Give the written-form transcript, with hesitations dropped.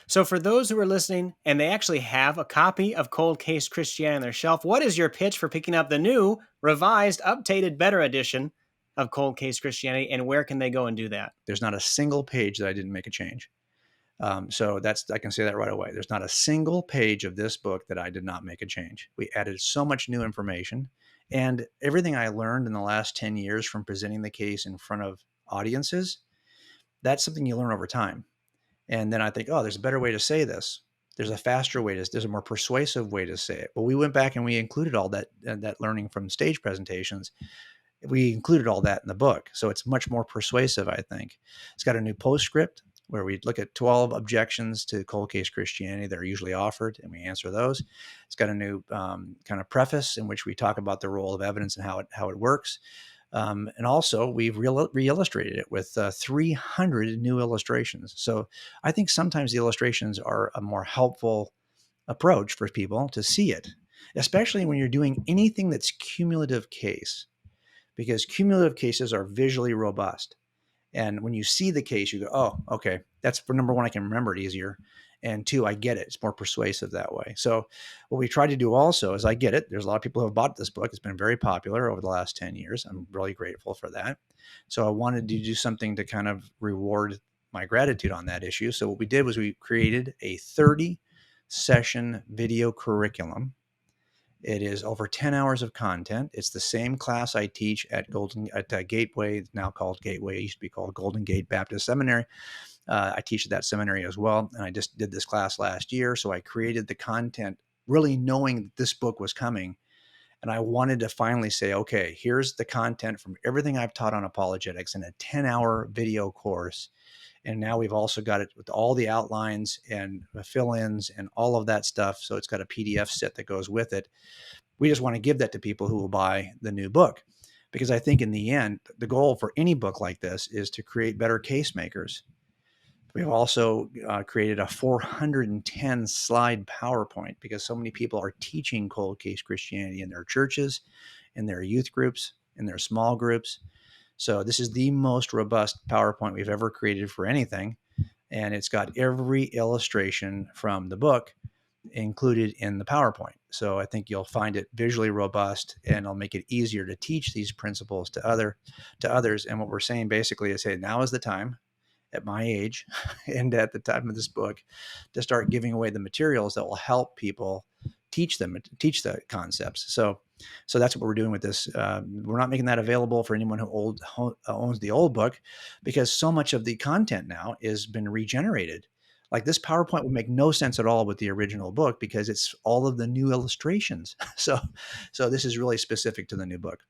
So, for those who are listening and they actually have a copy of Cold Case Christianity on their shelf, what is your pitch for picking up the new, revised, updated, better edition of Cold Case Christianity, and where can they go and do that? There's not a single page that I didn't make a change. So I can say that right away. There's not a single page of this book that I did not make a change. We added so much new information, and everything I learned in the last 10 years from presenting the case in front of audiences, that's something you learn over time. And then I think, oh, there's a better way to say this. There's a faster way to, there's a more persuasive way to say it. Well, we went back and we included all that learning from stage presentations. We included all that in the book. So it's much more persuasive, I think. It's got a new postscript where we look at 12 objections to cold case Christianity that are usually offered, and we answer those. It's got a new kind of preface in which we talk about the role of evidence and how it works. And also, we've re-illustrated it with 300 new illustrations. So I think sometimes the illustrations are a more helpful approach for people to see it, especially when you're doing anything that's cumulative case, because cumulative cases are visually robust. And when you see the case, you go, oh, okay, that's for number one, I can remember it easier. And two, I get it. It's more persuasive that way. So what we try to do also is I get it. There's a lot of people who have bought this book. It's been very popular over the last 10 years. I'm really grateful for that. So I wanted to do something to kind of reward my gratitude on that issue. So what we did was we created a 30 session video curriculum. It is over 10 hours of content. It's the same class I teach at Gateway, now called Gateway. It used to be called Golden Gate Baptist Seminary. I teach at that seminary as well. And I just did this class last year. So I created the content really knowing that this book was coming. And I wanted to finally say, okay, here's the content from everything I've taught on apologetics in a 10-hour video course. And now we've also got it with all the outlines and fill-ins and all of that stuff. So it's got a PDF set that goes with it. We just want to give that to people who will buy the new book, because I think in the end, the goal for any book like this is to create better case makers. We've also created a 410 slide PowerPoint because so many people are teaching cold case Christianity in their churches, in their youth groups, in their small groups. So this is the most robust PowerPoint we've ever created for anything. And it's got every illustration from the book included in the PowerPoint. So I think you'll find it visually robust, and it'll make it easier to teach these principles to others. And what we're saying basically is, hey, now is the time at my age and at the time of this book to start giving away the materials that will help people teach the concepts. So that's what we're doing with this. We're not making that available for anyone who owns the old book, because so much of the content now has been regenerated. Like this PowerPoint would make no sense at all with the original book because it's all of the new illustrations. So this is really specific to the new book.